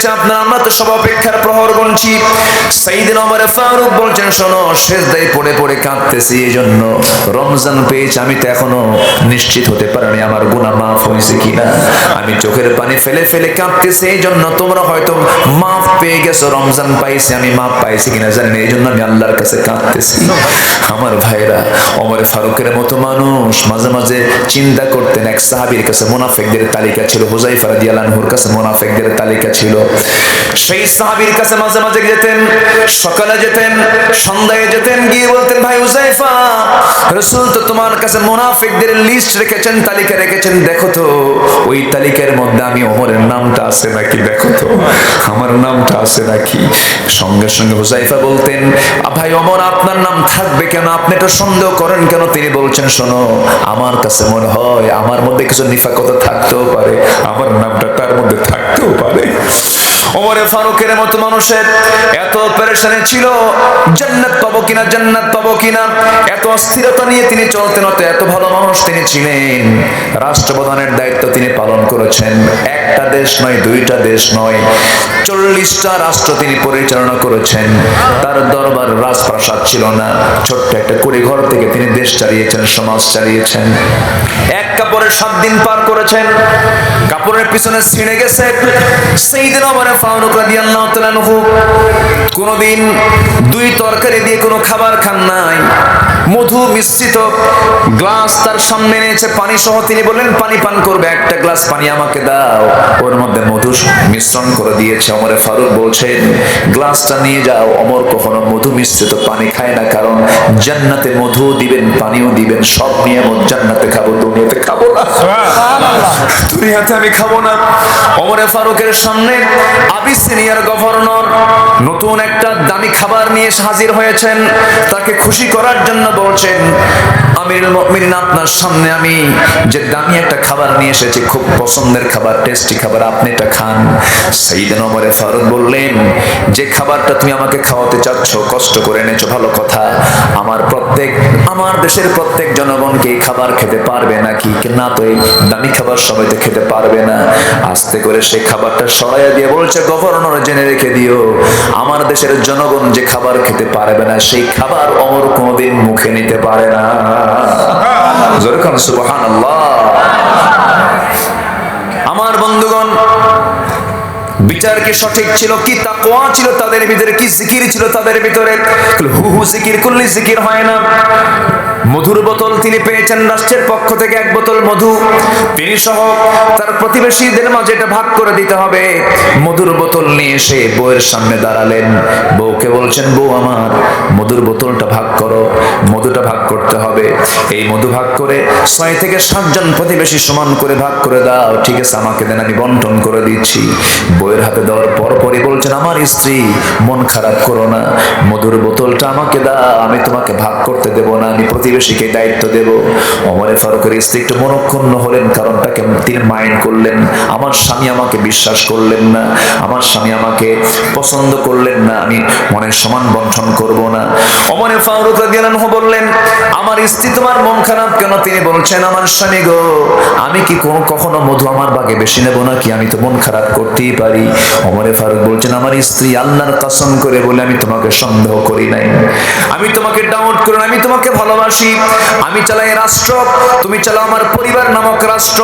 পেয়েছে আপনার, আমরা তো সব অপেক্ষার প্রহর গুনছি। সাইয়েদনা ওমর ফারুক বলছেন, শোনো, সেজদায় পড়ে পড়ে কাঁদতেছি, এই জন্য রমজান পেয়েছি আমি তো এখনো নিশ্চিত হতে পারিনি আমার গুনাহ মাফ হয়েছে কিনা। আমি চোখের পানি ফেলে ফেলে কাঁদতেছি, এই জন্য তোমরা হয়তো মাফ পেয়ে গেছো, রমজান পাইছি, আমি মাফ পাইছি কিনা জানি না, এই জন্য আমি আল্লাহর কাছে কাঁদতেছি। আমার ভাইরা, ওমর ফারুকের মতো মানুষ মাঝে মাঝে চিন্তা করতেন। এক সাহাবীর কাছে মুনাফিকদের তালিকা ছিল, হুযায়ফা রাদিয়াল্লাহু আনহুর কাছে মুনাফিকদের তালিকা ছিল। সেই সাহাবীর কাছে মাঝে মাঝে যেতেন, সকালে যেতেন, সন্ধ্যায় যেতেন, গিয়ে বলতেন, ভাই হুযায়ফা, রাসূল তো তোমার কাছে মুনাফিকদের লিস্ট রেখেছেন, তালিকা রেখেছেন, দেখো তো ওই তালিকার মধ্যে আমি ওমরের নামটা আছে নাকি, দেখো তো আমার নামটা আছে নাকি। সঙ্গে সঙ্গে হুযায়ফা বলতেন, ভাই ওমর, আপনার নাম থাকবে কেন, আপনি এটা সন্দেহ করেন কেন? তিনি বলছেন, শোনো, আমার কাছে মনে হয় আমার মধ্যে কিছু নিফাকতা থাকতেও পারে, আমার নামটা তার মধ্যে থাকতেও পারে। ওমর ফারুকের মতো মানুষের এত পেরেশানি ছিল, জান্নাত পাবো কিনা, জান্নাত পাবো কিনা, এত অস্থিরতা নিয়ে তিনি চলতেন। এত ভালো মানুষ তিনি ছিলেন। রাষ্ট্রপ্রধানের দায়িত্ব তিনি পালন করেছেন। একটা দেশ নয়, দুইটা দেশ নয়, 40টা রাষ্ট্র তিনি পরিচালনা করেছেন। তার দরবার রাজপ্রাসাদ ছিল না, ছোট্ট একটা কুড়িঘর থেকে তিনি দেশ চালিয়েছেন, সমাজ চালিয়েছেন। এক কাপড়ে 7 দিন পার করেছেন, কাপড়ের পিছনে ছিঁড়ে গেছে। সাইয়েদনা ওমর ফারুক রাদিয়াল্লাহু তাআলা আনহু কোনদিন 2 তরকারি দিয়ে কোনো খাবার খান নাই। মধু মিশ্রিত গ্লাস তার সামনে এনেছে, পানি সহ, তিনি বললেন, পানি পান করবে, একটা গ্লাস পানি আমাকে দাও। ওর মধ্যে মধু মিশ্রণ করে দিয়েছে। ওমর ফারুক বলছেন, গ্লাসটা নিয়ে যাও। ওমর কখনো মধু মিশ্রিত পানি খায় না, কারণ জান্নাতে মধু দিবেন, পানিও দিবেন, সব নিয়ামত জান্নাতে খাবো, দুনিয়াতে খাবো না, দুনিয়াতে আমি খাবো না। ওমর ফারুকের সামনে আবিসিনিয়ার গভর্নর নতুন একটা দামি খাবার নিয়ে হাজির হয়েছেন। তাকে খুশি করার জন্য বলছেন, আমিরুল মুমিনিন, আপনার সামনে আমি যে দামি একটা খাবার নিয়ে এসেছি, খুব পছন্দের খাবার, টেস্টি খাবার, আপনি এটা খান। সাইয়েদনা ওমর ফারুক বললেন, যে খাবারটা তুমি আমাকে খাওয়াতে চাচ্ছ, কষ্ট করে এনেছো, ভালো কথা, আমার দেশের প্রত্যেক জনগণকে এই খাবার খেতে পারবে নাকি? না, তো এই দামি খাবার সবাই তো খেতে পারবে না। আস্তে করে সেই খাবারটা সরাইয়া দিয়ে বলছে, গভর্নর, জেনে রেখে দিও, আমার দেশের জনগণ যে খাবার খেতে পারবে না, সেই খাবার ওমর কোনোদিন মুখে নিতে পারে না। জোরে কান সুবহানাল্লাহ। আমার বন্ধুগণ, বিচার কি সঠিক ছিল? কি তাকওয়া ছিল তাদের ভিতরে? কি জিকির ছিল তাদের ভিতরে? হু হু জিকির করলে জিকির হয় না। মধুর বোতল তিনি পেয়েছেন রাষ্ট্রের পক্ষ থেকে, 1 বোতল মধু, তিনি সহ তার প্রতিবেশীদের মাঝে এটা ভাগ করে দিতে হবে। মধুর বোতল নিয়ে এসে বউয়ের সামনে দাঁড়ালেন। বউকে বলছেন, বউ আমার, মধুর বোতলটা ভাগ করো, মধুটা ভাগ করতে হবে। এই মধু ভাগ করে 6 থেকে 7 জন প্রতিবেশী সমান করে ভাগ করে দাও। ঠিক আছে, আমাকে দেন, আমি বন্টন করে দিচ্ছি। বউয়ের হাতে দেওয়ার পরপরই বলছেন, আমার স্ত্রী, মন খারাপ করো না, মধুর বোতলটা আমাকে দাও, আমি তোমাকে ভাগ করতে দেব না, আমি প্রতিবেশীকে দায়িত্ব দেব। ওমর ফারুকের স্ত্রী একটু মনক্ষুণ্ণ হলেন, কারণটাকে তিনি মাইন্ড করলেন। আমার স্বামী আমাকে বিশ্বাস করলেন না, আমার স্বামী আমাকে পছন্দ করলেন না, আমি মনের সমান বন্টন করব না। ওমর ফারুক রাদিয়াল্লাহু আনহু বললেন, আমার স্ত্রী, তোমার মন খারাপ কেন? তিনি বলছেন, আমার স্বামী গো, আমি কি কখনো মধু আমার ভাগে বেশি নেব নাকি? আমি তো মন খারাপ করতেই পারি। ওমর ফারুক বলছেন, আমার স্ত্রী, আল্লাহর কসম করে বলে আমি তোমাকে সন্দেহ করি নাই, আমি তোমাকে ডাউট করি না, আমি তোমাকে ভালোবাসি। আমি চালাই রাষ্ট্র, তুমি চালাও আমার পরিবার নামক রাষ্ট্র।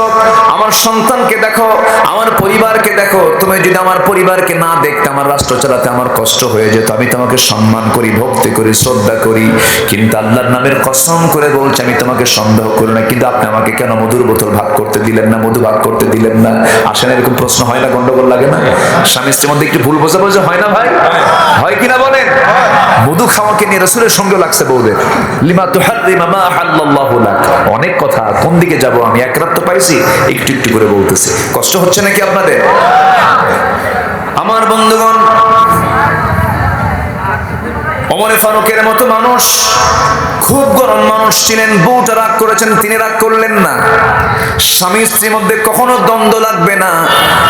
আমার সন্তানকে দেখো, আমার পরিবারকে দেখো। তুমি যদি আমার পরিবারকে না দেখতে, আমার রাষ্ট্র চালাতে আমার কষ্ট হয়ে যেত। আমি তোমাকে সম্মান করি, ভক্তি করি, শ্রদ্ধা করি, কিন্তু আল্লাহর নামের কসম করে বলছি, আমি তোমাকে সন্দেহ করি না। কিন্তু আপনি আমাকে কেন মধুর বোতল ভাগ করতে দিলেন না, মধু ভাগ করতে দিলেন না? আসলে এরকম প্রশ্ন হয় না, গন্ডগোল লাগে না? স্বামী স্ত্রীর মধ্যে একটু ভুল বোঝাবুঝি হয় না ভাই? হয় কিনা বলেন? মধু খাওয়াকে নিয়ে রাসূলের সঙ্গে লাগছে বউদের। লিমা তুহাররিমা মা আহাল্লাল্লাহু লাক। অনেক কথা, কোন দিকে যাব আমি? এক রাত তো পাইছি, একটু একটু করে বলতেছি। কষ্ট হচ্ছে নাকি আপনাদের? আমার বন্ধুগণ, ওমর ওমর ফারুকের মতো মানুষ, খুব গরম মানুষ ছিলেন। বউটা রাগ করেছেন, তিনি রাগ করলেন না। স্বামী স্ত্রীর মধ্যে কখনো দ্বন্দ্ব লাগবে না।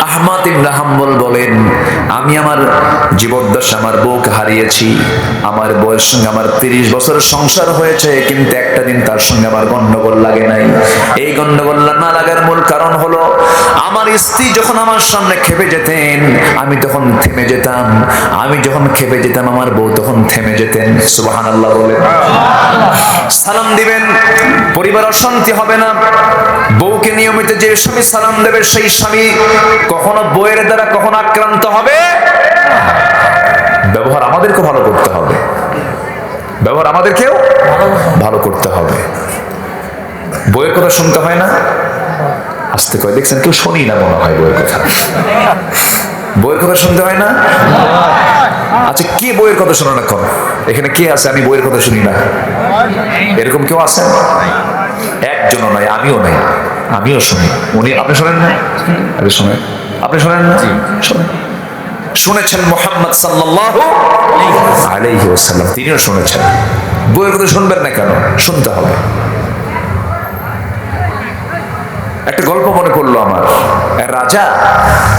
আহমদ ইবনে হাম্বল বলেন, আমি আমার জীবদ্দশা আমার বউকে হারিয়েছি। আমার বয়স সঙ্গে আমার 30 বছর সংসার হয়েছে, কিন্তু একটা দিন তার সঙ্গে আমার গন্ডগোল লাগে নাই। এই গন্ডগোল না লাগার মূল কারণ হলো আমার স্ত্রী যখন আমার সামনে খেপে যেতেন আমি তখন থেমে যেতাম, আমি যখন খেপে যেতাম আমার বউ তখন থেমে যেতেন। সুবহানাল্লাহ বলেন। সালাম দিবেন, পরিবার অশান্তি হবে না। বউকে নিয়মিত যে স্বামী সালাম দেবে সেই স্বামী কখনো বউয়ের দ্বারা কখনো আক্রান্ত হবে। ব্যবহার আমাদেরকে ভালো করতে হবে, ব্যবহার আমাদেরকেও ভালো করতে হবে। বউয়ের কথা শুনতে হয় না, আসতে কয় দেখছেন কেউ শুনি না মনে হয় বউয়ের কথা। বউয়ের কথা শুনতে হয় না? আচ্ছা, কে বউয়ের কথা শোনা না? কোন এখানে কে আছে আমি বউয়ের কথা শুনি না? এরকম কেউ আছেন? একজনও নয়, আমিও নাই, আমিও শুনি। উনি আপনি শোনেন না? আরে শোনেন, আপনি শোনেন না? শোনেন। শুনেছেন মুহাম্মদ সাল্লাল্লাহু আলাইহি ওয়াসাল্লাম, তিনিও শুনেছেন। বউয়ের কথা শুনবেন না কেন? শুনতে হবে। একটা গল্প মনে পড়লো আমার। রাজা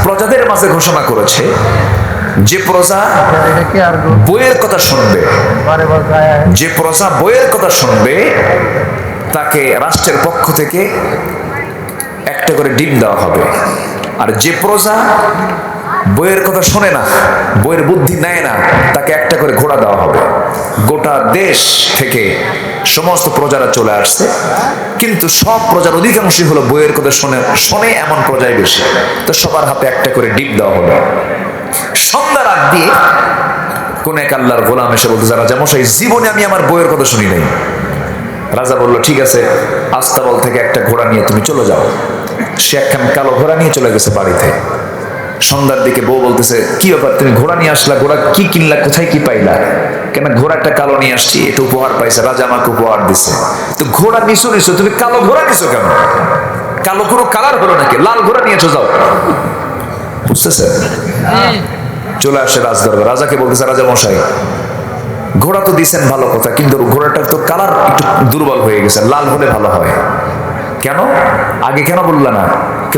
প্রজাদের মাঝে ঘোষণা করেছে যে প্রজা বইয়ের কথা শুনবে, যে প্রজা বইয়ের কথা শুনবে তাকে রাষ্ট্রের পক্ষ থেকে একটা করে ডিম দেওয়া হবে। আর যে প্রজা বইয়ের কথা শোনে না, বইয়ের বুদ্ধি নেয় না, তাকে একটা করে ঘোড়া দেওয়া হবে। গোটা দেশ থেকে সমস্ত প্রজারা চলে আসছে, কিন্তু সব প্রজার অধিকাংশই হলো বইয়ের কথা শোনে এমন প্রজাই বেশি। তো সবার হাতে একটা করে ডিম দেওয়া হলো। সন্ধ্যার আগ দিয়ে কোন এক আল্লাহর গোলাম এসে বলতে, রাজা মশাই জীবনে আমি আমার বইয়ের কথা শুনি নাই। রাজা বলল, ঠিক আছে, আস্তাবল থেকে একটা ঘোড়া নিয়ে তুমি চলে যাও। সে একখান কালো ঘোড়া নিয়ে চলে গেছে বাড়িতে। সন্ধ্যার দিকে বউ বলতেছে, কি ব্যাপার তুমি ঘোড়া নিয়ে আসলা? ঘোড়া কি কিনলা? কোথায় কি পাইলা? কেন? ঘোড়াটা কালো নিয়ে আসছি, এটা উপহার পাইছে, রাজা আমাকে উপহার দিছে। তো ঘোড়া নিছো, তুমি কালো ঘোড়া নিছো কেন? কালো কোনো কালার হলো নাকি? লাল ঘোড়া নিয়েছো, যাও। বুঝতেছে? চলে আসে রাজদরবার। রাজাকে বলতেছে, রাজা মশাই ঘোড়া তো দিছেন ভালো কথা, কিন্তু ঘোড়াটার তো কালার একটু দুর্বল হয়ে গেছে, লাল হলে ভালো হয়। কেন? আগে কেন বললা না?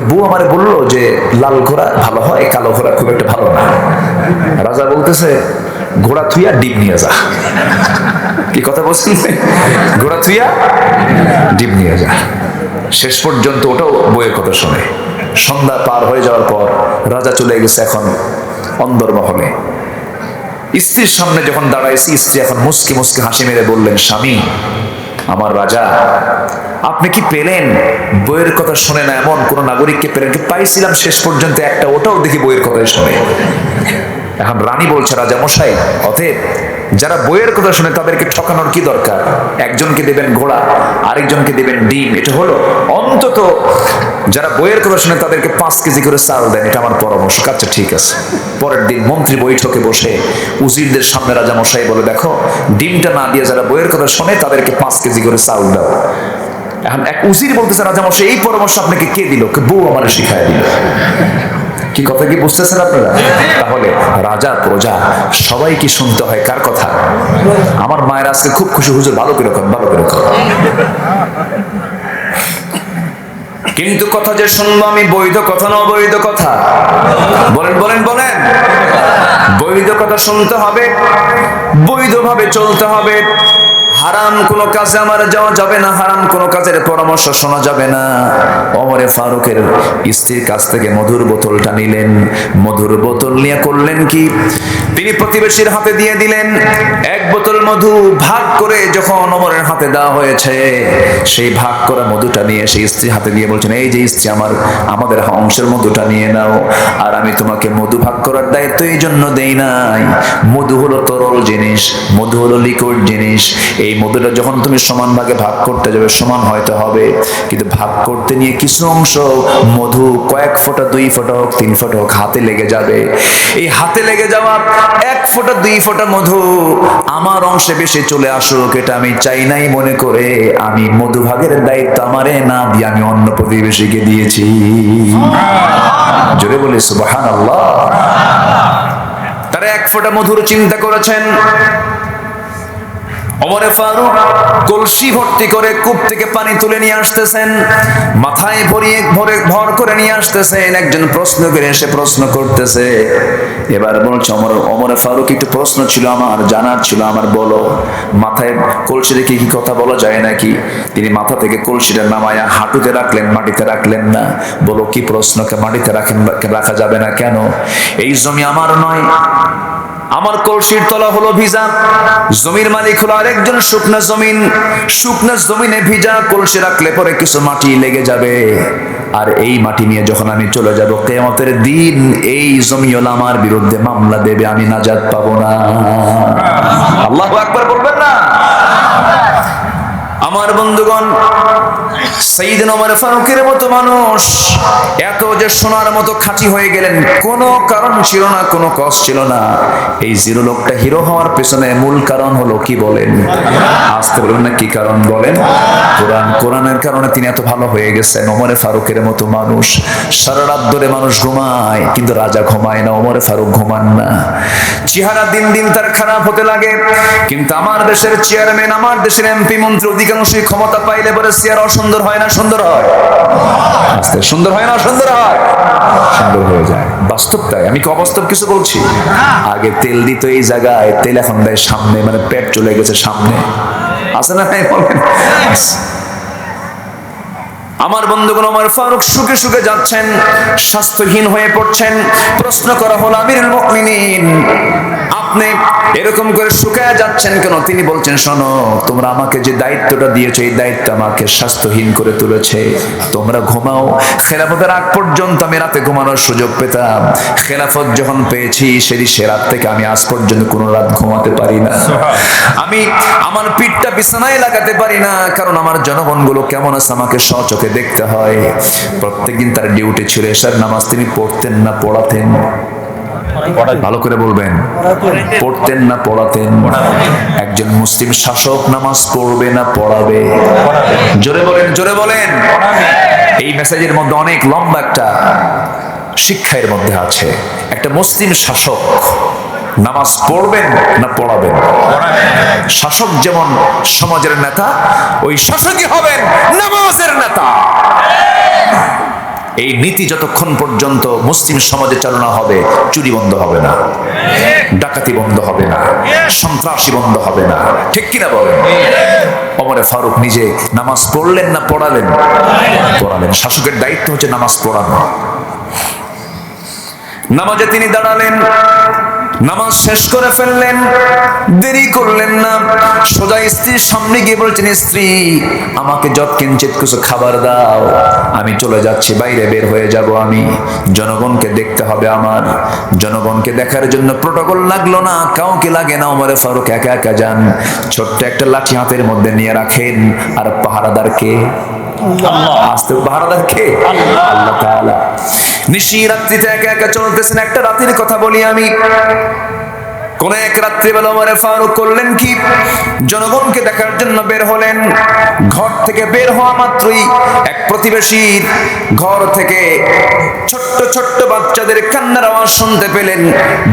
বউ আমারে বললো যে লাল ঘোড়া ভালো হয়, কালো ঘোড়া খুব একটা ভালো না। রাজা বলতেছে, ঘোড়া থুইয়া ডিম নিয়ে যা। কি কথা বলছি? ঘোড়া থুইয়া ডিম নিয়ে যা। শেষ পর্যন্ত ওটাও বইয়ের কথা শোনে। সন্ধ্যা পার হয়ে যাওয়ার পর রাজা চলে গেছে এখন অন্দরমহলে। স্ত্রীর সামনে যখন দাঁড়াইছি, স্ত্রী এখন মুসকি মুসকি হাসি মেরে বললেন, স্বামী আমার রাজা, আপনি কি পেলেন বইয়ের কথা শোনে না এমন কোন নাগরিককে পেলেন? কি পাইছিলাম শেষ পর্যন্ত একটা, ওটাও দেখি বইয়ের কথাই শোনে। এখন রানী বলছে, রাজা মশাই অতএব যারা বইয়ের কথা শুনে তাদেরকে ঠকানোর কি দরকার? একজনকে দেবেন ঘোড়া, আরেকজনকে দেবেন ডিম, এটা হলো। অন্তত যারা বইয়ের কথা শুনে তাদেরকে 5 কেজি করে চাল দেন, এটা আমার পরামর্শ। আচ্ছা ঠিক আছে। পরের দিন মন্ত্রী বৈঠকে বসে উজিরদের সামনে রাজা মশাই বলে, দেখো ডিমটা না দিয়ে যারা বইয়ের কথা শোনে তাদেরকে 5 কেজি করে চাল দাও। এখন এক উজির বলতেছে, রাজা মশাই এই পরামর্শ আপনাকে কে দিল? বউ আমার শিখায় দিল। কি কথা কি বুঝতেছেন আপনারা? তাহলে রাজা প্রজা সবাই কি শুনতে হয় কার কথা? আমার মায়ের আজকে খুব খুশি, হুজুর ভালো করে কর, ভালো করে কর। কিন্তু কথা যে শুনবো আমি বৈধ কথা না অবৈধ কথা? বলেন বলেন বলেন। বৈধ কথা শুনতে হবে, বৈধভাবে চলতে হবে। হারাম কোনো কাজে আমার যাওয়া যাবে না, হারাম কোনো কাজের পরামর্শ শোনা যাবে না। ওমরে ফারুকের স্ত্রীর কাছ থেকে মধুর বোতলটা নিলেন। মধুর বোতল নিয়ে করলেন কি? তিনি প্রতিবেশীর হাতে দিয়ে দিলেন। এক বোতল মধু ভাগ করে যখন ওমরের হাতে দেওয়া হয়েছে, সেই ভাগ করা মধুটা নিয়ে সেই স্ত্রীর হাতে দিয়ে বলছেন, এই যে স্ত্রী, আমাদের অংশের মধুটা নিয়ে নাও। আর আমি তোমাকে মধু ভাগ করার দায়িত্ব এই জন্য দেই নাই। মধু হলো তরল জিনিস, মধু হলো লিকুইড জিনিস। এই মধুটা যখন তুমি সমান ভাগে ভাগ করতে যাবে, সমান হয়তো হবে, কিন্তু ভাগ করতে নিয়ে কিছু অংশ মধু কয়েক ফোঁটা, 2 ফোঁটা হোক, 3 ফোঁটা হোক, হাতে লেগে যাবে। এই হাতে লেগে যাওয়া 1 ফোঁটা 2 ফোঁটা মধু আমার অংশে বেশি চলে আসুক, এটা আমি চাই নাই মনে করে আমি মধু ভাগের দায়িত্ব আমারে না দিয়ে আমি অন্য প্রতিবেশীকে দিয়েছি। জোরে বলি সুবহানাল্লাহ। তারা 1 ফোঁটা মধুর চিন্তা করেছেন। ওমর ফারুক কলসি ভর্তি করে কূপ থেকে পানি তুলে নিয়ে আসতেছেন, মাথায় ভর করে নিয়ে আসতেছেন। একজন প্রশ্ন করে এসে প্রশ্ন করতেছে, এবার বলছে ওমর ফারুক একটু প্রশ্ন ছিল আমার, জানার ছিল আমার, বলো। মাথায় কলসি রেখে কি কথা বলা যায় নাকি? তিনি মাথা থেকে কলসিটা নামায়া হাঁটুতে রাখলেন, মাটিতে রাখলেন না। বলো কি প্রশ্নকে মাটিতে রাখা যাবে না কেন? এই জমি আমার নয়, আমার কলসির তলা হলো ভিজা, জমির মালিক হলো আরেকজন শুকনা জমিন। শুকনা জমিনে ভিজা কলসি রাখলে পরে কিছু মাটি লেগে যাবে, আর এই মাটি নিয়ে যখন আমি চলে যাব কিয়ামতের দিন, এই জমিওয়ালা আমার বিরুদ্ধে মামলা দেবে, আমি নাজাত পাবো না। আল্লাহু আকবার বলবেন না? আমার বন্ধুগণ, সাইয়েদনা ওমর ফারুকের মতো মানুষ এত যে সোনার মতো খাঁটি হয়ে গেলেন, কোনো কারণ ছিল না, কোনো কষ্ট ছিল না। এই জিরো লোকটা হিরো হওয়ার পেছনে মূল কারণ হলো কি বলেন? আসতে বলুন না, কি কারণ বলেন? কোরআনের কারণে তিনি এত ভালো হয়ে গেছেন। ওমর ফারুকের মতো মানুষ সারা রাত ধরে মানুষ ঘুমায়, কিন্তু রাজা ঘুমায় না, ওমর ফারুক ঘুমান না। চেহারা দিন দিন তার খারাপ হতে লাগে, কিন্তু আমার দেশের চেয়ারম্যান, আমার দেশের এমপি মন্ত্রী অধিকাংশই ক্ষমতা পাইলে পরে চেয়ার অসুন্দর হয় না, সুন্দর হয়? আস্তে সুন্দর হয় না, সুন্দর হয়? সুন্দর হয়ে যায়। বাস্তব তাই, আমি কি অবাস্তব কিছু বলছি? আগে তেল দিত এই জায়গায়, তেল এখন দেয় সামনে, মানে পেট চলে গেছে সামনে, আছে না? তাই বলেন। আমার বন্ধুগণ, ওমর ফারুক সুখে সুখে যাচ্ছেন, স্বাস্থ্যহীন হয়ে পড়ছেন। প্রশ্ন করা হলো, আমিরুল মুমিনিন, আপনি এরকম করে শুকায় যাচ্ছেন কেন? তিনি বলছেন, শোনো, তোমরা আমাকে যে দায়িত্বটা দিয়েছো, এই দায়িত্ব আমাকে স্বাস্থ্যহীন করে তুলেছে। তোমরা ঘুমাও। খেলাফতের আগ পর্যন্ত আমি রাতে ঘুমানোর সুযোগ পেতাম, খেলাফত যখন পেয়েছি সে রাত থেকে আমি আজ পর্যন্ত কোনো রাত ঘুমাতে পারি না। আমি আমার পিঠটা বিছানায় লাগাতে পারি না, কারণ আমার জনগণগুলো কেমন আছে আমাকে স্বচোখে দেখতে হয়। প্রত্যেকদিন তার ডিউটি ছিল। এশার নামাজ তিনি পড়তেন না পড়াতেন? ভালো করে বলবেন, পড়তেন না পড়াতেন? একজন মুসলিম শাসক নামাজ পড়বে না পড়াবে? জোরে বলেন, জোরে বলেন। এই মেসেজের মধ্যে অনেক লম্বা একটা শিক্ষা এর মধ্যে আছে। একটা মুসলিম শাসক নামাজ পড়বেন না পড়াবেন? শাসক যেমন সমাজের নেতা, ওই শাসকই হবেন নামাজের নেতা। এই নীতি যতক্ষণ পর্যন্ত মুসলিম সমাজে চালনা হবে, চুরি বন্ধ হবে না, ডাকাতি বন্ধ হবে না, সন্ত্রাসী বন্ধ হবে না। ঠিক কিনা বলেন? ওমর ফারুক নিজে নামাজ পড়লেন না পড়ালেন? পড়ালেন। শাসকের দায়িত্ব হচ্ছে নামাজ পড়ানো। নামাজে তিনি দাঁড়ালেন, নামাজ শেষ করে ফেললেন, দেরি করলেন না, সোজা স্ত্রীর সামনে গিয়ে বলছেন, স্ত্রী, আমাকে যৎকিঞ্চিৎ কিছু খাবার দাও, আমি চলে যাচ্ছি, বাইরে বের হয়ে যাব, আমি জনগণকে দেখতে হবে। আমার জনগণকে দেখার জন্য প্রটোকল লাগলো না, কাউকে লাগে না। ওমর ফারুক একা একা যান, ছোট্ট একটা লাঠি হাতের মধ্যে নিয়ে রাখেন। আর পাহারাদার কে? আস্তে, পাহারাদার কে? আল্লাহ তাআলা। নিশি রাত্রিতে একা একা চলতেছেন। একটা রাতের কথা বলি আমি। কোন এক রাত্রিবেলা ওমর ফারুক করলেন কি, জনগণকে দেখার জন্য বের হলেন। ঘর থেকে বের হওয়া মাত্রই এক প্রতিবেশীর ঘর থেকে ছোট্ট ছোট্ট বাচ্চাদের কান্নার আওয়াজ শুনতে পেলেন।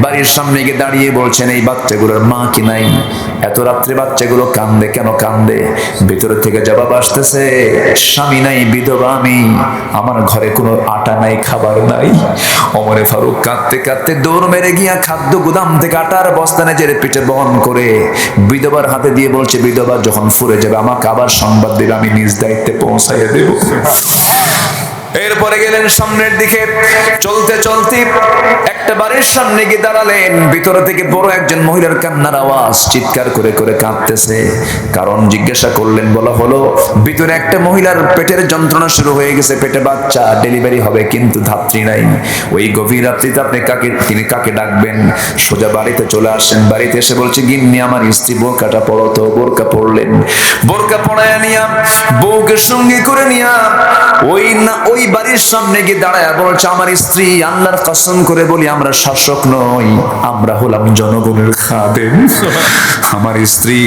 বাড়ির সামনে গিয়ে দাঁড়িয়ে বলছেন, এই বাচ্চাগুলোর মা কি নাই? এত রাত্রে বাচ্চাগুলো কান্দে কেন? কান্দে। ভিতর থেকে জবাব আসতেছে, স্বামী নাই, বিধবা আমি, আমার ঘরে কোনো আটা নাই, খাবার নাই। ওমর ফারুক কাঁদতে কাঁদতে দৌড় মেরে গিয়া খাদ্য গুদাম থেকে আটার বস্তা নিজের পেটে বহন করে বিধবার হাতে দিয়ে বলছে, বিধবা যখন ফুরে যাবে আমাকে আবার সংবাদ দেবে, আমি নিজ দায়িত্বে পৌঁছাইয়া দেব। এরপরে গেলেন সামনের দিকে। চলতে চলতে একটা বাড়ির সামনে গিয়ে দাঁড়ালেন। ভিতরে থেকে বড় একজন মহিলার কান্নার আওয়াজ, চিৎকার করে করে কাঁদতেছে। কারণ জিজ্ঞাসা করলেন, বলা হলো ভিতরে একটা মহিলার পেটের যন্ত্রণা শুরু হয়ে গেছে, পেটে বাচ্চা, ডেলিভারি হবে, কিন্তু ধাত্রী নাই। ওই গভীর রাত্রিতে আপনি তিনি কাকে ডাকবেন? সোজা বাড়িতে চলে আসেন। বাড়িতে এসে বলছে, গিন্নি আমার স্ত্রী বোরকাটা পড়ো তো। বোরকা পড়লেন। বোরকা পড়ায় নিয়া বউকে সঙ্গে করে নিয়া ওই বাড়ির সামনে গিয়ে দাঁড়ায় বলছে, আমার স্ত্রী, আল্লাহর কসম করে বলি, আমরা শাসক নই, আমরা হলাম জনগণের খাদেম। আমার স্ত্রী,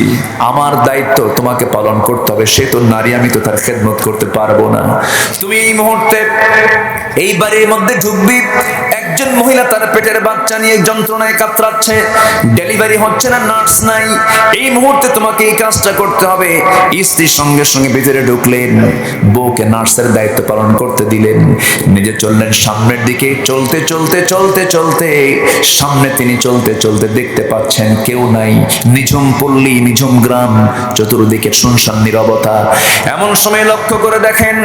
আমার দায়িত্ব তোমাকে পালন করতে হবে। সে তো নারী, আমি তো তার খেদমত করতে পারবো না। তুমি এই মুহূর্তে এই বাড়ির মধ্যে ঢুকবি, একজন একজন মহিলা তার পেটের বাচ্চা নিয়ে যন্ত্রণায় কাতরাচ্ছে, ডেলিভারি হচ্ছে না, নার্স নাই। এই মুহূর্তে তোমাকে এই কাজটা করতে হবে। স্ত্রী সঙ্গে সঙ্গে ভিতরে ঢুকলেন, বউকে নার্সের দায়িত্ব পালন করতে দিলেন, নিজে চললেন সামনের দিকে। চলতে চলতে চলতে চলতে সামনে তিনি চলতে চলতে দেখতে পাচ্ছেন কেউ নাই, নিঝুম পল্লী, নিঝুম গ্রাম, চতুর্দিকে শুনশান নীরবতা। এমন সময় লক্ষ্য করে দেখেন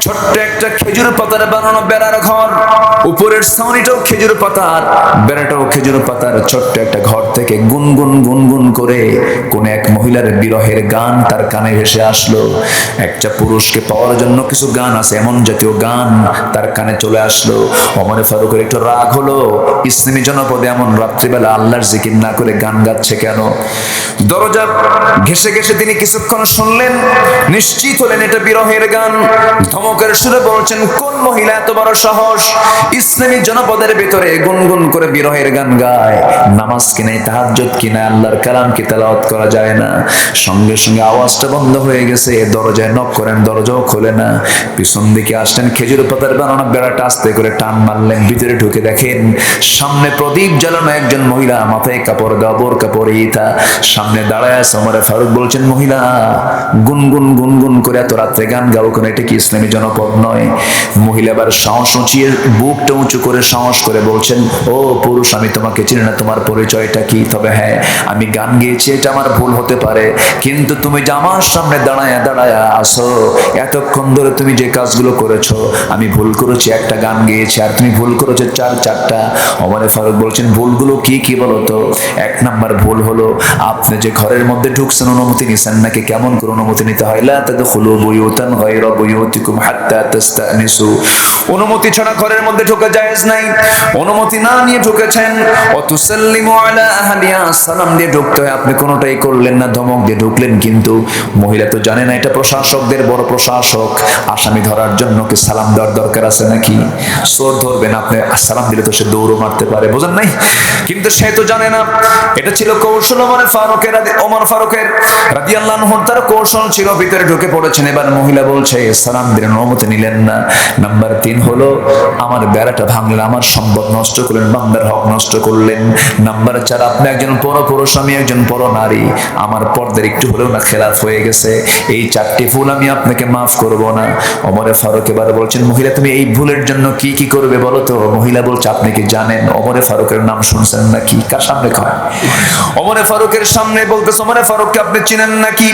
ছোট্ট একটা খেজুর পাতার বানানো বেড়ার ঘর, উপরের ছাউনিটাও খেজুর পাতার, বেড়াটাও খেজুর পাতার। ছোট্ট একটা ঘর থেকে গুনগুন গুনগুন করে কোন এক মহিলার বিরহের গান তার কানে ভেসে আসলো। একটা পুরুষকে পাওয়ার জন্য কিছু গান আছে, এমন জাতীয় গান তার কানে চলে আসলো। ওমর ফারুকের একটু রাগ হলো, ইসলামী জনপদে এমন রাত্রিবেলা আল্লাহর জিকির না করে গান গাচ্ছে কেন? দরজা ঘেসে ঘেসে তিনি কিছুক্ষণ শুনলেন, নিশ্চিত হলেন এটা বিরহের গান। ধমকের সুরে বলছেন, কোন মহিলা এত বড় সাহস ইসলামী জনপদের ভিতরে গুনগুন করে বিরহের গান গায়? নামাজ কি নাই, তাহাজ্জুদ কি নাই, আল্লাহর কালাম কি তেলাওয়াত করা যায় না? সঙ্গে সঙ্গে আওয়াজটা বন্ধ হয়ে গেছে। দরজায় নক করেন, দরজাও খোলে না। পিছন দিকে আসলেন, খেজুর পাতার বানানো বেড়াটা আস্তে করে টান মারলেন, ভিতরে ঢুকে দেখেন সামনে প্রদীপ জ্বালানো একজন মহিলা, মাথায় কাপড় দেওয়া, বোরকা পরে ইতা, সামনে দাঁড়ায় আছে। ওমর ফারুক বলছেন, মহিলা গুনগুন গুনগুন করে এত রাত্রে গান গাও কেন? এটা কি ইসলামী জনপদ নয়? মহিলা আবার সাহস উঁচিয়ে, বুকটা উঁচু করে সাহস করে বলছেন, ও পুরুষ, আমি তোমাকে চিনি না, তোমার পরিচয়টা কি? তবে হ্যাঁ, আমি গান গেয়েছি, এটা আমার ভুল হতে পারে, কিন্তু তুমি যে আমার সামনে দাঁড়ায় দাঁড়ায় আসো, এতক্ষণ ধরে তুমি যে কাজগুলো করেছো, আমি ভুল করেছি একটা গান গেয়েছি, আর তুমি ভুল করেছো চারটা। ওমর ফারুক বলছেন, ভুলগুলো কি কি বলো তো? এক নাম্বার ভুল হলো, আপনি যে ঘরের মধ্যে ঢুকছেন অনুমতি নিছেন নাকি? কেমন করে অনুমতি নিতে হয়? লা তাদখুলু বুয়ুতান গায়রা বুয়ুতিকুম হাত্তা তাস্তানিসু। অনুমতি ছাড়া ঘরের মধ্যে ঢোকা জায়েজ নাই। অনুমতি না নিয়ে ঢুকেছেন। ওয়াতুসাল্লিমু আলা আহলিহা, সালাম দিয়ে ঢুকতে হয়, আপনি কোনোটাই করলেন না, ধমক দিয়ে ঢুকলেন। কিন্তু মহিলা তো জানে না এটা প্রশাসকদের বড় প্রশাসক, আসামি ধরার জন্য কি সালাম দেওয়ার দরকার আছে নাকি? চোর ধরবেন, আপনি সালাম দিলে তো সে দৌড়ও মারতে পারে, বোঝেন নাই? কিন্তু সে তো জানে না। এটা ছিল কৌশল ওমর ফারুকের রাদিয়াল্লাহু আনহু, তার কৌশল ছিল। ভিতরে ঢুকে পড়েছেন। এবার মহিলা বলছে, সালাম দিলেন, অনুমতি নিলেন না। নাম্বার 3 হলো, আমার বেড়াটা ভাঙলেন, আমার সম্পদ নষ্ট করলেন, বান্দার হক নষ্ট করলেন। নাম্বার 4, আপনি একজন পরপুরুষ, আমি একজন পর নারী, আমার পর্দার একটু হলেও না খেলাফ হয়ে গেছে। এই 4টি ভুল আমি আপনাকে মাফ করব না। ওমর ফারুক এবার বলছেন, মহিলা তুমি এই ভুলের জন্য কি কি করবে বলো তো? মহিলা বলছে, আপনি কি জানেন ওমর ফারুকের নাম শুনছেন নাকি? কার সামনে কয়? ওমর ফারুকের সামনে বলতেছে, ওমর ফারুককে আপনি চিনেন নাকি?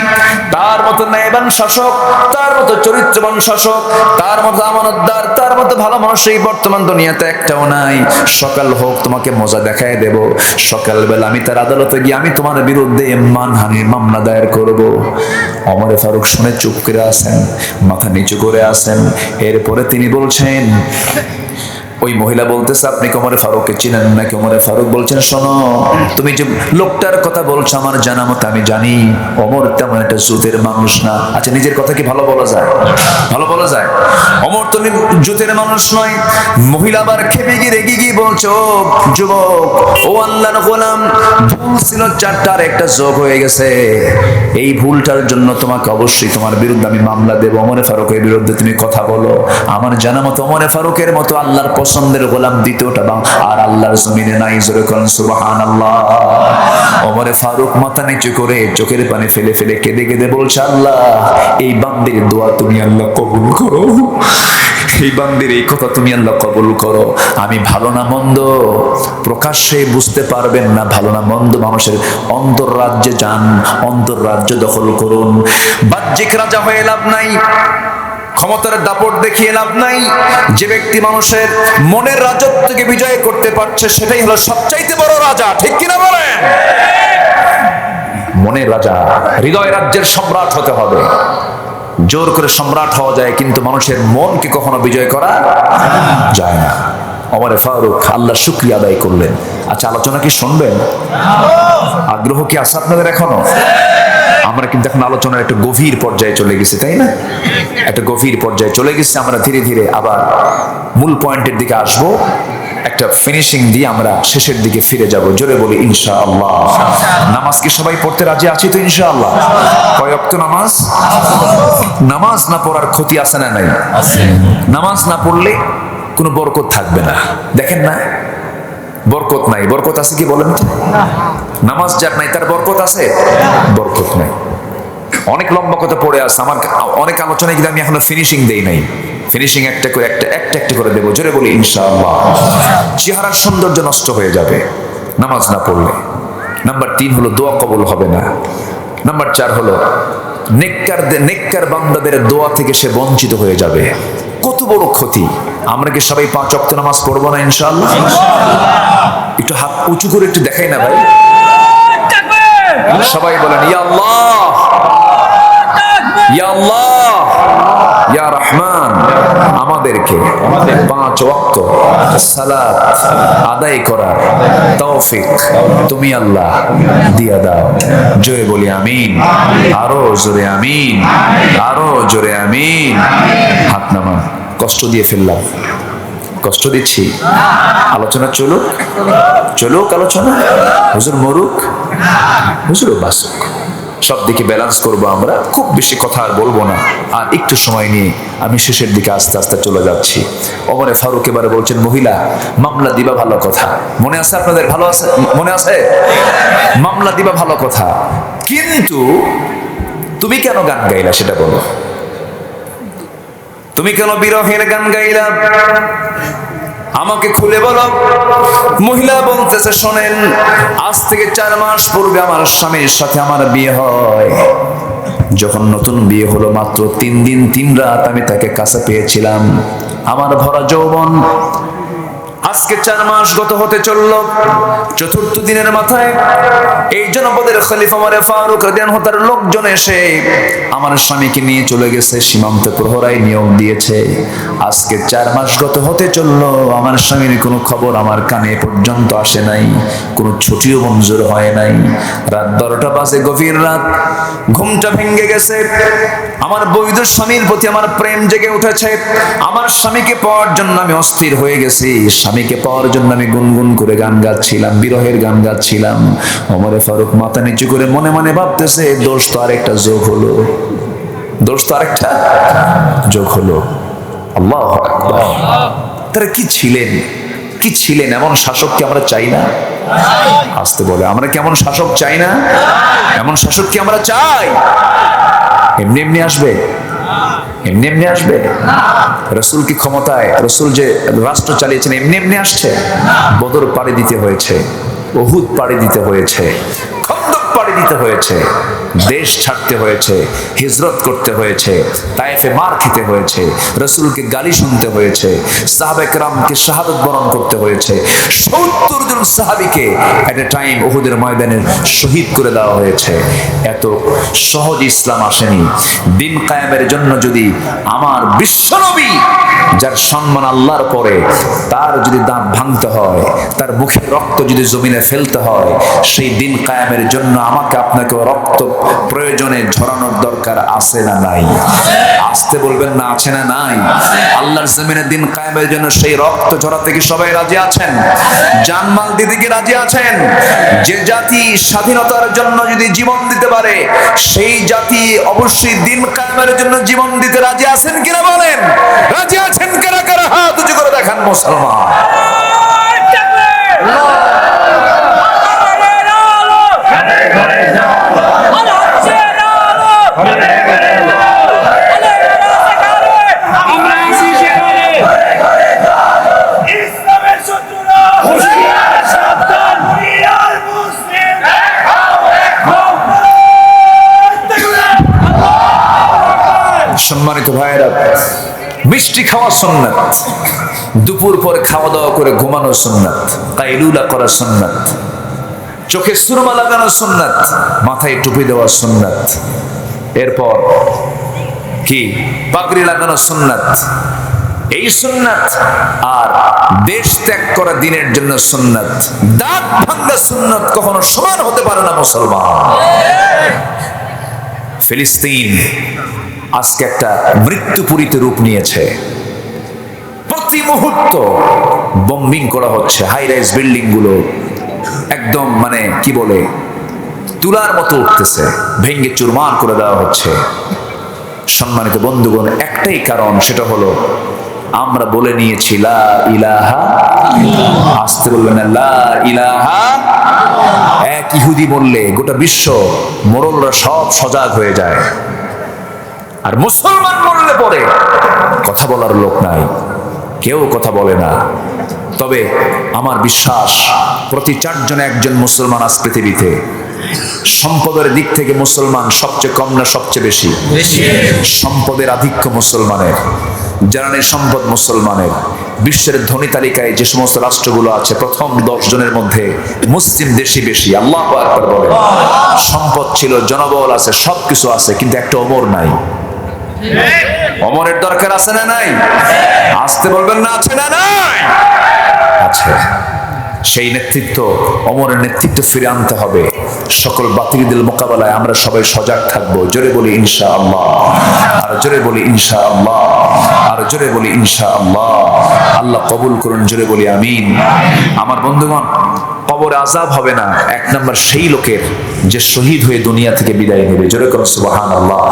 তার মতো ন্যায়বান শাসক, তার মতো চরিত্রবান শাসক, তার মতো আমানতদার, তার মতো ভালো মানুষ এই বর্তমান দুনিয়াতে একটাও নাই। সকাল হোক, তোমাকে মজা দেখায় দেব। সকালবেলা আমি তার আদালতে গিয়ে আমি তোমার বিরুদ্ধে মানহানির মামলা দায়ের করব। ওমর ফারুক শুনে চুপ করে আছেন, মাথা নিচু করে আছেন। এরপরে তিনি বলছেন, ওই মহিলা বলতেছে, আপনি কি ওমর ফারুককে চিনেন নাকি? ওমর ফারুক বলছেন, শোনো, তুমি যে লোকটার কথা বলছো আমার জানা মতো আমি জানি ওমর তেমন একটা জুতের মানুষ না। আচ্ছা, নিজের কথা কি ভালো বলা যায়? ভালো বলা যায়? ওমর তো জুতের মানুষ নয়। মহিলা আবার খেপে গিয়ে রেগে গিয়ে বলছো, যুবক, ও আল্লাহর গোলাম, ভুল ছিল 4টার একটা যোগ হয়ে গেছে। এই ভুলটার জন্য তোমাকে অবশ্যই তোমার বিরুদ্ধে আমি মামলা দেব। ওমর ফারুকের বিরুদ্ধে তুমি কথা বলো। আমার জানা মতো ওমর ফারুকের মতো আল্লাহর পছন্দের গোলাম দ্বিতীয়টা আর আল্লাহর জমিনে নাই। জোরে বলেন সুবহানাল্লাহ। ওমর ফারুক মাথা নিচু করে চোখের পানি ফেলে ফেলে কেঁদে কেঁদে বলছে, আল্লাহ, এই বান্দির দোয়া তুমি আল্লাহ কবুল করো, এই বান্দির এই কথা তুমি আল্লাহ কবুল করো। আমি ভালো না মন্দ প্রকাশ্যে বুঝতে পারবেন না, ভালো না মন্দ মানুষের অন্তর্রাজ্যে যান, অন্তর্রাজ্য দখল করুন। বাহ্যিক রাজা হয়ে লাভ নাই, ক্ষমতার দাপট দেখিয়ে লাভ নাই। যে ব্যক্তি মানুষের মনের রাজত্বকে বিজয় করতে পারছে সেটাই হলো সবচাইতে বড় রাজা, ঠিক কিনা বলেন? মনের রাজা, হৃদয় রাজ্যের সম্রাট হতে হবে। জোর করে সম্রাট হওয়া যায়, কিন্তু মানুষের মনকে কখনো বিজয় করা যায় না। ওমর ফারুক আল্লাহর শুকরিয়া আদায় করলেন। আচ্ছা, আলোচনা কি শুনবেন? আগ্রহ কি আছে আপনাদের এখনো? আমরা কিন্তু এখন আলোচনার একটা গভীর পর্যায়ে চলে গেছি, তাই না? একটা গভীর পর্যায়ে চলে গেছি। আমরা ধীরে ধীরে আবার মূল পয়েন্টের দিকে আসবো। একটা ফিনিশিং দিয়ে আমরা শেষের দিকে ফিরে যাব। জোরে বলি ইনশাআল্লাহ। নামাজ কি সবাই পড়তে রাজি আছি তো ইনশাআল্লাহ? কয় ওয়াক্ত নামাজ? নামাজ না পড়ার ক্ষতি আছে না নাই? নামাজ না পড়লে কোনো বরকত থাকবে না। দেখেন না, বরকত নাই। বরকত আছে কি বলেন তো? নামাজ যার নাই তার বরকত আছে? বরকত নাই। অনেক লম্বা কথা পড়ে আছে, আমার অনেক আলোচনায় কিন্তু আমি এখনো ফিনিশিং দেই নাই। ফিনিশিং একটা করে একটা করে দেবো, জোরে বলি ইনশাআল্লাহ। চেহারার সৌন্দর্য নষ্ট হয়ে যাবে নামাজ না পড়লে। নাম্বার 3 হলো দোয়া কবুল হবে না। নাম্বার 4 হলো নেককার বান্দাদের দোয়া থেকে সে বঞ্চিত হয়ে যাবে। কত বড় ক্ষতি। আমরা কি সবাই 5 ওয়াক্ত নামাজ পড়বো না ইনশাআল্লাহ? একটু হাত উঁচু করে একটু দেখাই না ভাই, সবাই বলেন ইয়া আল্লাহ, ইয়া আল্লাহ, ইয়া রহমান, আমাদেরকে 5 ওয়াক্ত সালাত আদায় করার তৌফিক তুমি আল্লাহ দিয়া দাও। জোরে বলি আমিন, আরো জোরে আমিন, আরো জোরে আমিন। হাত নামান। কষ্ট দিয়ে ফেললাম? কষ্ট দিচ্ছি? আলোচনা চলুক, চলুক আলোচনা। হুজুর মরুক, হুজুর বাসুক, সব দিকে ব্যালেন্স করবো আমরা। খুব বেশি কথা আর বলবো না, আর একটু সময় নিয়ে আমি শেষের দিকে আস্তে আস্তে চলে যাচ্ছি। ওমরে ফারুক এবারে বলছেন, মহিলা মামলা দিবা ভালো কথা। মনে আছে আপনাদের? ভালো আছে? মনে আছে? মামলা দিবা ভালো কথা, কিন্তু তুমি কেন গান গাইলা সেটা বলো। তুমি কেন বিরহের গান গাইলা আমাকে খুলে বলো। মহিলা বলতেছে, শোনেন, আজ থেকে 4 মাস পূর্বে আমার স্বামীর সাথে আমার বিয়ে হয়। যখন নতুন বিয়ে হলো, মাত্র 3 দিন 3 রাত আমি তাকে কাছে পেয়েছিলাম। আমার ভরা যৌবন আজকে 4 মাস গত হতে চলল। 4র্থ দিনের মাথায় এই জনপদের খলিফা ওমর ফারুক রাদিয়াল্লাহু তাআলার লোকজন এসে আমার স্বামীকে নিয়ে চলে গেছে, সীমান্ত প্রহরায় নিয়োগ দিয়েছে। আজকে 4 মাস গত হতে চলল, আমার স্বামীর কোনো খবর আমার কানে পর্যন্ত আসে নাই, কোনো ছুটিও মঞ্জুর হয় নাই। রাত 12টা বাজে, গভীর রাত, ঘুমটা ভেঙে গেছে। আমার বৈধ স্বামীর প্রতি আমার প্রেম জেগে উঠেছে। আমার স্বামীকে পাওয়ার জন্য আমি অস্থির হয়ে গেছি। স্বামীকে পাওয়ার জন্য আমি গুনগুন করে গান গাচ্ছিলাম, বিরহের গান গাচ্ছিলাম। ওমর ফারুক মাথা নিচু করে মনে মনে ভাবতেছে, দোষ তো আরেকটা যোগ হলো, দোষ তো আরেকটা যোগ হলো। আল্লাহু আকবার। তারা কি ছিলেন, কি ছিলেন! এমন শাসককে আমরা চাই না? আসতে বলে, আমরা কেমন শাসক চাই না? এমন শাসক কি আমরা চাই? এমনি এমনি আসবে? এমনি এমনি আসবে? রাসূল কি ক্ষমতায়, রাসূল যে রাষ্ট্র চালিয়েছেন এমনি এমনি আসছে? বদর পাড়ি দিতে হয়েছে, উহুদ পাড়ি দিতে হয়েছে, খন্দক পাড়ি দিতে হয়েছে, দেশ ছাড়তে হয়েছে, হিজরত করতে হয়েছে, তায়েফে মার খেতে হয়েছে, রাসূলকে গালি শুনতে হয়েছে, সাহাবায়ে কেরামকে শাহাদাত বরণ করতে হয়েছে। 70 জন সাহাবীকে এট এ টাইম উহুদের ময়দানে শহীদ করে দেওয়া হয়েছে। এত সহজ ইসলাম আসেনি। দিন কায়েমের জন্য যদি আমার বিশ্বনবী, যার সম্মান আল্লাহর পরে, তার যদি দাঁত ভাঙতে হয়, তার মুখের রক্ত যদি জমিনে ফেলতে হয়, সেই দিন কায়েমের জন্য আমাকে আপনাকে রক্ত প্রয়োজনে ঝরানোর দরকার আছে না নাই? আসতে বলবেন না, আছে না নাই? আল্লাহর জমিনে দিন কায়েমের জন্য সেই রক্ত ঝরাতে কি সবাই রাজি আছেন? জানমাল দিতে কি রাজি আছেন? যে জাতি স্বাধীনতার জন্য যদি জীবন দিতে পারে, সেই জাতি অবশ্যই দিন কায়েমের জন্য জীবন দিতে রাজি আছেন কিনা বলেন? রাজি আছেন কারা কারা? হাত উঁচু করে দেখান মুসলমান। সম্মানিত ভাইয়েরা, মিষ্টি খাওয়া সুন্নাত, দুপুর পরে খাওয়া দাওয়া করে ঘুমানো সুন্নাত, কাইলুলা করা সুন্নাত, চোখে সুরমা লাগানো সুন্নাত, মাথায় টুপি দেওয়া সুন্নাত, এরপর কি পাগড়ি লাগানো সুন্নাত, এই সুন্নাত। আর দেশ ত্যাগ করা দিনের জন্য সুন্নাত। দাঁত ভাঙ্গা সুন্নাত কখনো সমান হতে পারে না মুসলমান। ফিলিস্তিন আজকে একটা মৃত্যুপুরীতে রূপ নিয়েছে। প্রতি মুহূর্ত বম্বিং করা হচ্ছে, হাই রাইজ বিল্ডিং গুলো একদম মানে কি বলে তুলার মতো উঠতেছে, ভেঙ্গে চুরমার করে দেওয়া হচ্ছে। সম্মানিত বন্ধুগণ, একটাই কারণ, সেটা হলো আমরা বলে নিয়েছি লা ইলাহা, আসতে বলবেন না, লা ইলাহা। এক ইহুদি বললে গোটা বিশ্ব মোড়লরা সব সজাগ হয়ে যায়, আর মুসলমান বললে পরে কথা বলার লোক নাই, কেউ কথা বলে না। তবে আমার বিশ্বাস প্রতি 4 জনে একজন মুসলমান আজ পৃথিবীতে। সম্পদের দিক থেকে মুসলমান সবচেয়ে কম না সবচেয়ে বেশি? সম্পদের আধিক্য মুসলমানের, জানানি সম্পদ মুসলমানের। বিশ্বের ধনী তালিকায় যে সমস্ত রাষ্ট্রগুলো আছে প্রথম 10 জনের মধ্যে মুসলিম দেশই বেশি। আল্লাহু আকবার বলে। সম্পদ ছিল, জনবল আছে, সবকিছু আছে, কিন্তু একটা ওমর নাই। ওমরের দরকার আছে না নাই? আসতে বলবেন না, আছে না নাই? আছে। সেই নেতৃত্ব, ওমরের নেতৃত্ব ফিরে আনতে হবে। সকল বাতিলদের মোকাবেলায় আমরা সবাই সজাগ থাকবো। জোরে বলি ইনশাআল্লাহ, আর জোরে বলি ইনশাআল্লাহ, আর জোরে বলি ইনশাআল্লাহ। আল্লাহ কবুল করুন, জোরে বলি আমিন। আমার বন্ধুগণ, কবরে আযাব হবে না 1 নাম্বার সেই লোকের যে শহীদ হয়ে দুনিয়া থেকে বিদায় নেবে। জোরে করুন সুবহানাল্লাহ।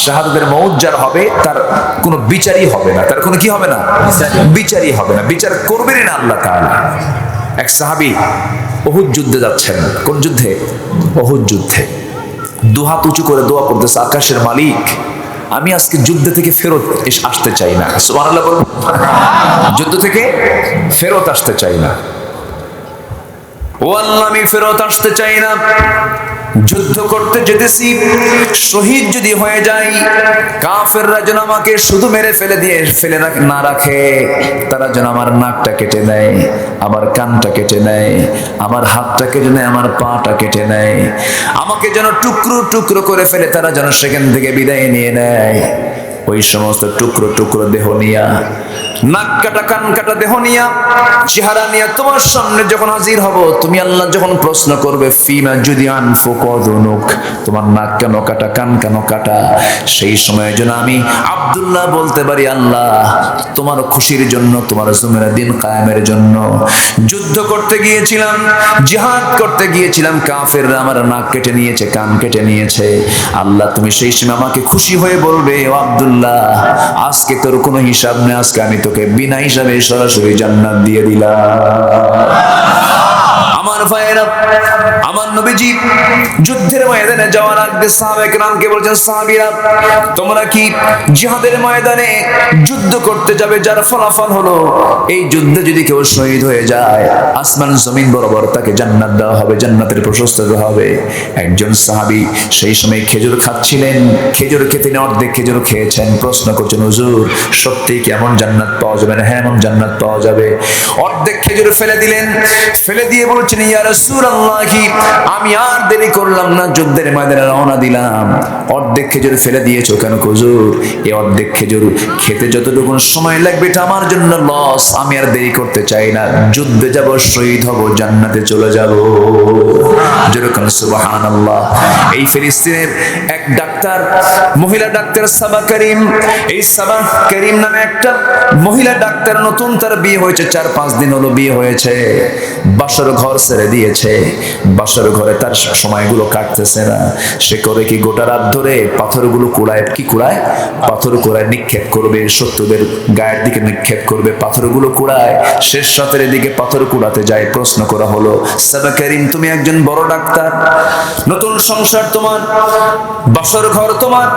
শাহাদাতের মওত যার হবে তার কোনো বিচারই হবে না, তার কোনো কি হবে না? বিচারই হবে না, বিচার করবেন না আল্লাহ তাআলা। এক সাহাবী উহুদ যুদ্ধে যাচ্ছেন। কোন যুদ্ধে? উহুদ যুদ্ধে। 2 হাত উঁচু করে দোয়া করতেছে, আকাশের মালিক, আমি আজকে যুদ্ধ থেকে ফেরত আসতে চাই না। সুবহানাল্লাহ বলুন। যুদ্ধ থেকে ফেরত আসতে চাই না। ও আল্লাহ, আমি ফেরত আসতে চাই না। যুদ্ধ করতে যেতেছি, শহীদ যদি হয়ে যাই, কাফেররা যেন আমাকে শুধু মেরে ফেলে না রাখে, তারা যেন আমার নাকটা কেটে নেয়, আমার কানটা কেটে নেয়, আমার হাতটা কেটে নেয়, আমার পাটা কেটে নেয়, আমাকে যেন টুকরো টুকরো করে ফেলে, তারা যেন সেখান থেকে বিদায় নিয়ে নেয়। ওই সমস্ত টুকরো টুকরো দেহ নিয়া, নাক কাটা কান কাটা দেহ নিয়া, চেহারা নিয়া তোমার সামনে যখন হাজির হব, তুমি আল্লাহ যখন প্রশ্ন করবে ফিমা যদি আনফুকুনুক, তোমার নাক কেন কাটা, কান কেন কাটা, সেই সময় যেন আমি আব্দুল্লাহ বলতে পারি, আল্লাহ তোমার খুশির জন্য, তোমার জমির দিন কায়েমের জন্য যুদ্ধ করতে গিয়েছিলাম, জিহাদ করতে গিয়েছিলাম, কাফেররা আমার নাক কেটে নিয়েছে, কান কেটে নিয়েছে। আল্লাহ তুমি সেই সময় আমাকে খুশি হয়ে বলবে, ও আব্দুল্লাহ, আজকে তোর কোনো হিসাব নেই, আজকে আমি তোকে বিনা হিসাবে সরাসরি জান্নাত দিয়ে দিলাম। আমার ভাইয়েরা, আমার নবীজি যুদ্ধের ময়দানে যাওয়ার আগে সাহাবায়ে কেরামকে বলছেন, সাহাবীরা তোমরা কি জিহাদের ময়দানে যুদ্ধ করতে যাবে, যার ফলাফল হলো এই যুদ্ধে যদি কেউ শহীদ হয়ে যায়, আসমান জমিন বরাবর তাকে জান্নাত দেওয়া হবে, জান্নাতের প্রশস্ত দেওয়া হবে। একজন সাহাবী সেই সময় খেজুর খাচ্ছিলেন, খেজুর খেতে তিনি অর্ধেক খেজুর খেয়েছেন। প্রশ্ন করছেন, হুজুর সত্যি কি এমন জান্নাত পাওয়া যাবে? না, হ্যাঁ এমন জান্নাত পাওয়া যাবে। অর্ধেক খেজুর ফেলে দিলেন, ফেলে দিয়ে বলছেন, ইয়া রাসূলুল্লাহ, আমি আর দেরি করলাম না, যুদ্ধের ময়দানে রওনা দিলাম। অর্ধেক খেজুর ফেলে দিয়েছো কেন হুজুর? এই অর্ধেক খেজুর খেতে যতটুকু সময় লাগবে এটা আমার জন্য লস, আমি আর দেরি করতে চাই না, যুদ্ধে যাব, শহীদ হব, জান্নাতে চলে যাব। যেরকম সুবহানাল্লাহ। এই ফিলিস্তিনের এক ডাক্তার, মহিলা ডাক্তার সাবা করিম, এই সাবা করিম নামে একটা মহিলা ডাক্তার, নতুন তার বিয়ে হয়েছে, 4-5 দিন হলো বিয়ে হয়েছে, বাসর ঘর ছেড়ে দিয়েছে। বাসর ঘরে তার সময়গুলো কাটতেছে না। সে করে কি, গোটা রাত ধরে পাথরগুলো কুড়ায়, কি কুড়ায়? পাথর কুড়ায়, নিক্ষেপ করবে, শত্রুদের গায়ের দিকে নিক্ষেপ করবে, পাথরগুলো কুড়ায়। শেষ রাতের দিকে পাথর কুড়াতে যায়। প্রশ্ন করা হলো, সাবা করিম তুমি একজন বড় ডাক্তার, নতুন সংসার তোমার, বাসর ঘর তোমার,